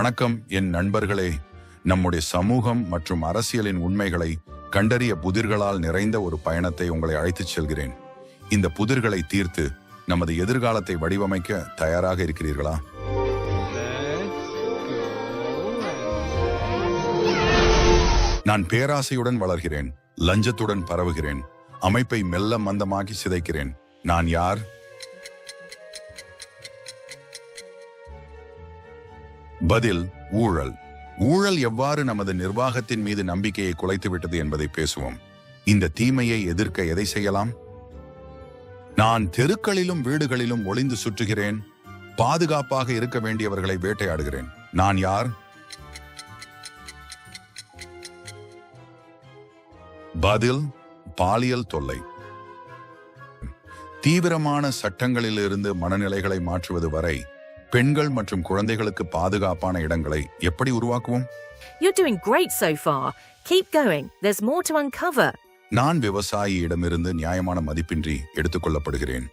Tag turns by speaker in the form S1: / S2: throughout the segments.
S1: வணக்கம் என் நண்பர்களே. நம்முடைய சமூகம் மற்றும் அரசியலின் உண்மைகளை கண்டறிய புதிர்களால் நிறைந்த ஒரு பயணத்தை உங்களை அழைத்துச் செல்கிறேன். இந்த புதிர்களை தீர்த்து நமது எதிர்காலத்தை வடிவமைக்க தயாராக இருக்கிறீர்களா? நான் பேராசையுடன் வளர்கிறேன், லஞ்சத்துடன் பரவுகிறேன், அமைப்பை மெல்ல மந்தமாக்கி சிதைக்கிறேன். நான் யார்? பதில்: ஊழல். ஊழல் எவ்வாறு நமது நிர்வாகத்தின் மீது நம்பிக்கையை குலைத்துவிட்டது என்பதை பேசுவோம். இந்த தீமையை எதிர்க்க எதை செய்யலாம்? நான் தெருக்களிலும் வீடுகளிலும் ஒளிந்து சுற்றுகிறேன், பாதுகாப்பாக இருக்க வேண்டியவர்களை வேட்டையாடுகிறேன். நான் யார்? பதில்: பாலியல் தொல்லை. தீவிரமான சட்டங்களிலிருந்து மனநிலைகளை மாற்றுவது வரை பெண்கள் மற்றும் குழந்தைகளுக்கு பாதுகாப்பான இடங்களை எப்படி உருவாக்குவோம்?
S2: You're doing great so far. Keep going. There's more to uncover.
S1: நான் விவசாயியிடமிருந்து நியாயமான மதிப்பின்றி எடுத்துக்கொள்ளப்படுகிறேன்,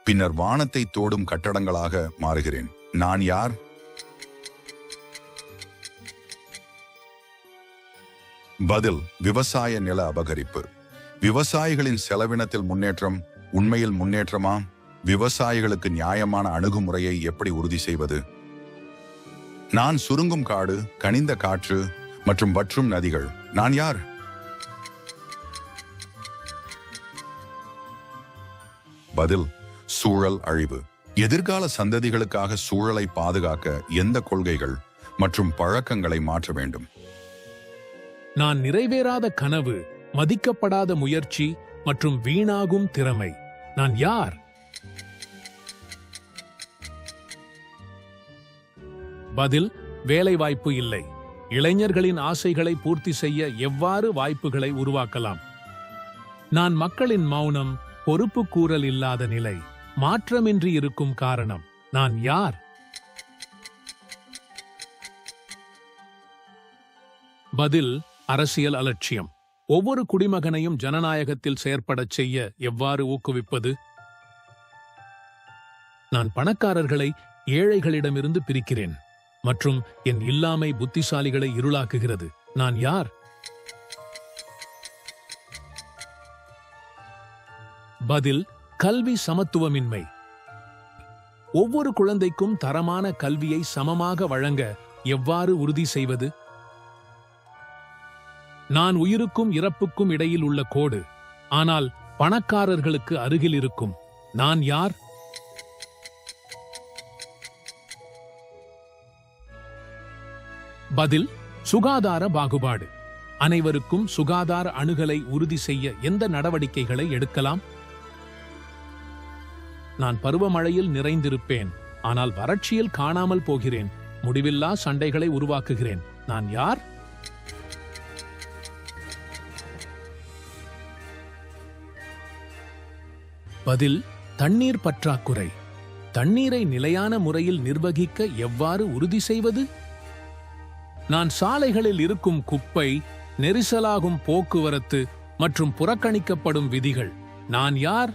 S1: பின்னர் வானத்தை தோடும் கட்டடங்களாக மாறுகிறேன். நான் யார்? பதில்: விவசாய நில அபகரிப்பு. விவசாயிகளின் செலவினத்தில் முன்னேற்றம் உண்மையில் முன்னேற்றமா? விவசாயிகளுக்கு நியாயமான அணுகுமுறையை எப்படி உறுதி செய்வது? நான் சுருங்கும் காடு, கனிந்த காற்று மற்றும் வற்றும் நதிகள். நான் யார்? பதில்: சூழல் அழிவு. எதிர்கால சந்ததிகளுக்காக சூழலை பாதுகாக்க எந்த கொள்கைகள் மற்றும் பழக்கங்களை மாற்ற வேண்டும்?
S3: நான் நிறைவேறாத கனவு, மதிக்கப்படாத முயற்சி மற்றும் வீணாகும் திறமை. நான் யார்? பதில்: வேலைவாய்ப்பு இல்லை. இளைஞர்களின் ஆசைகளை பூர்த்தி செய்ய எவ்வாறு வாய்ப்புகளை உருவாக்கலாம்? நான் மக்களின் மௌனம், பொறுப்புக்கூறல் இல்லாத நிலை, மாற்றமின்றி இருக்கும் காரணம். நான் யார்? பதில்: அரசியல் அலட்சியம். ஒவ்வொரு குடிமகனையும் ஜனநாயகத்தில் செயற்படச் செய்ய எவ்வாறு ஊக்குவிப்பது? நான் பணக்காரர்களை ஏழைகளிடமிருந்து பிரிக்கிறேன் மற்றும் என் இல்லாமை புத்திசாலிகளை இருளாக்குகிறது. நான் யார்? பதில்: கல்வி சமத்துவமின்மை. ஒவ்வொரு குழந்தைக்கும் தரமான கல்வியை சமமாக வழங்க எவ்வாறு உறுதி செய்வது? நான் உயிருக்கும் இறப்புக்கும் இடையில் உள்ள கோடு, ஆனால் பணக்காரர்களுக்கு அருகில் இருக்கும். நான் யார்? பதில்: சுகாதார பாகுபாடு. அனைவருக்கும் சுகாதார அணுகலை உறுதி செய்ய எந்த நடவடிக்கைகளை எடுக்கலாம்? நான் பருவமழையில் நிறைந்திருப்பேன், ஆனால் வறட்சியில் காணாமல் போகிறேன். முடிவில்லா சண்டைகளை உருவாக்குகிறேன். நான் யார்? பதில்: தண்ணீர் பற்றாக்குறை. தண்ணீரை நிலையான முறையில் நிர்வகிக்க எவ்வாறு உறுதி செய்வது? நான் சாலைகளில் இருக்கும் குப்பை, நெரிசலாகும் போக்குவரத்து மற்றும் புறக்கணிக்கப்படும் விதிகள். நான் யார்?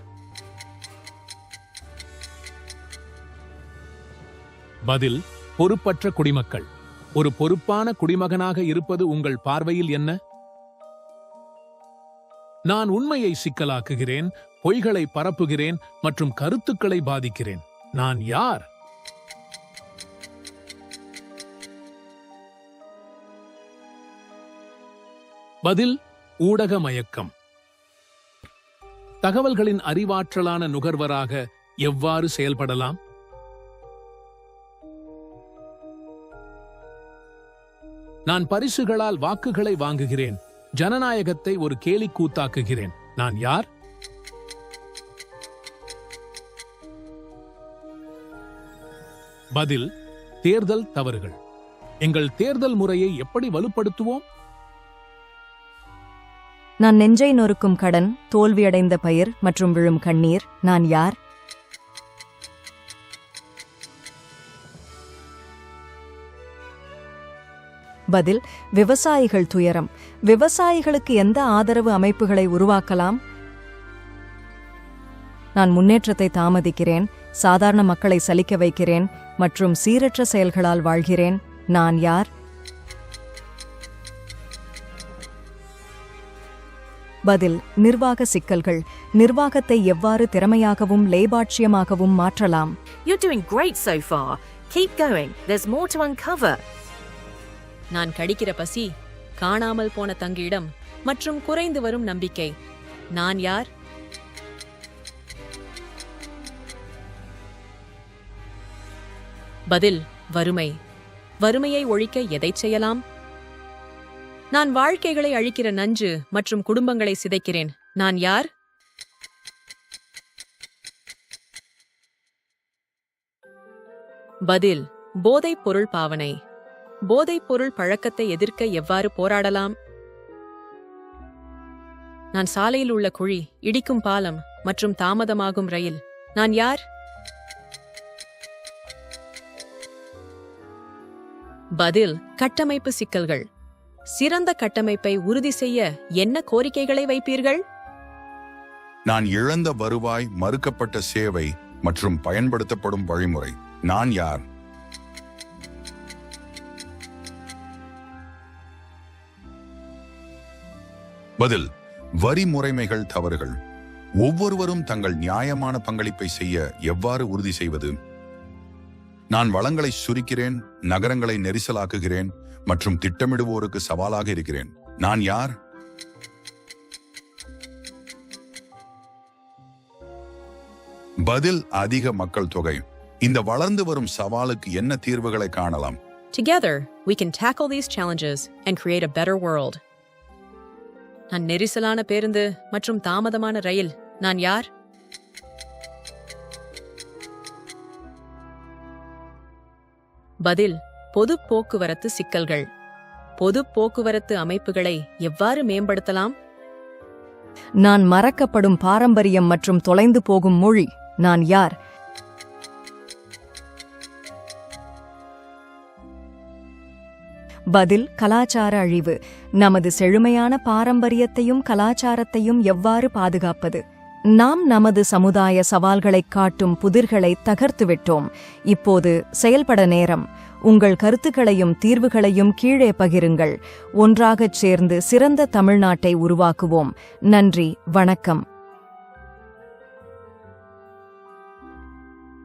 S3: பதில்: பொறுப்பற்ற குடிமக்கள். ஒரு பொறுப்பான குடிமகனாக இருப்பது உங்கள் பார்வையில் என்ன? நான் உண்மையை சிக்கலாக்குகிறேன், பொய்களை பரப்புகிறேன் மற்றும் கருத்துக்களை பாதிக்கிறேன். நான் யார்? பதில்: ஊடக மயக்கம். தகவல்களின் அறிவாற்றலான நுகர்வராக எவ்வாறு செயல்படலாம்? நான் பரிசுகளால் வாக்குகளை வாங்குகிறேன், ஜனநாயகத்தை ஒரு கேலிக்கூத்தாக்குகிறேன். நான் யார்? பதில்: தேர்தல் தவறுகள். எங்கள் தேர்தல் முறையை எப்படி வலுப்படுத்துவோம்?
S4: நான் நெஞ்சை நொறுக்கும் கடன், தோல்வியடைந்த பயிர் மற்றும் விழும் கண்ணீர். நான் யார்? பதில்: விவசாயிகள் துயரம். விவசாயிகளுக்கு எந்த ஆதரவு அமைப்புகளை உருவாக்கலாம்? நான் முன்னேற்றத்தை தாமதிக்கிறேன், சாதாரண மக்களை சலிக்க வைக்கிறேன் மற்றும் சீரற்ற செயல்களால் வாழ்கிறேன். நான் யார்? பதில்: நிர்வாக சிக்கல்கள். நிர்வாகத்தை எவ்வாறு திறமையாகவும் லேபாட்சியமாகவும் மாற்றலாம்?
S2: You're doing great so far. Keep going. There's more to uncover.
S5: நான் கடிக்கிற பசி, காணாமல் போன தங்கியிடம் மற்றும் குறைந்து வரும் நம்பிக்கை. நான் யார்? பதில்: வறுமை. வறுமையை ஒழிக்க எதைச் செய்யலாம்? நான் வாழ்க்கைகளை அழிக்கிற நஞ்சு மற்றும் குடும்பங்களை சிதைக்கிறேன். நான் யார்? பதில்: போதைப் பொருள் பாவனை. போதைப் பொருள் பழக்கத்தை எதிர்க்க எவ்வாறு போராடலாம்? நான் சாலையில் உள்ள குழி, இடிக்கும் பாலம் மற்றும் தாமதமாகும் ரயில். நான் யார்? பதில்: கட்டமைப்பு சிக்கல்கள். சிறந்த கட்டமைப்பை உறுதி செய்ய என்ன கோரிக்கைகளை வைப்பீர்கள்?
S1: நான் இழந்த வருவாய், மறுக்கப்பட்ட சேவை மற்றும் பயன்படுத்தப்படும் வழிமுறை. நான் யார்? பதில்: வரி முறைமைகள் தவறுகள். ஒவ்வொருவரும் தங்கள் நியாயமான பங்களிப்பை செய்ய எவ்வாறு உறுதி செய்வது? நான் வளங்களை சுருக்கிறேன், நகரங்களை நெரிசலாக்குகிறேன் மற்றும் திட்டமிடுவோருக்கு சவாலாக இருக்கிறேன். நான் யார்? பதில்: அதிக மக்கள் தொகை. இந்த வளர்ந்து வரும் சவாலுக்கு என்ன தீர்வுகளை காணலாம்?
S5: Together, we can tackle these challenges and create a better world. நான் நெரிசலான பேருந்து மற்றும் தாமதமான ரயில். நான் யார்? பதில்: பொது போக்குவரத்து சிக்கல்கள். பொது போக்குவரத்து அமைப்புகளை எவ்வாறு மேம்படுத்தலாம்?
S4: நான் மறக்கப்படும் பாரம்பரியம் மற்றும் தொலைந்து போகும் மொழி. நான் யார்? பதில்: கலாச்சார அழிவு. நமது செழுமையான பாரம்பரியத்தையும் கலாச்சாரத்தையும் எவ்வாறு பாதுகாப்பது? நாம் நமது சமுதாய சவால்களைக் காட்டும் புதிர்களை தகர்த்துவிட்டோம். இப்போது செயல்பட நேரம். உங்கள் கருத்துக்களையும் தீர்வுகளையும் கீழே பகிருங்கள். ஒன்றாகச் சேர்ந்து சிறந்த தமிழ்நாட்டை உருவாக்குவோம். நன்றி, வணக்கம்.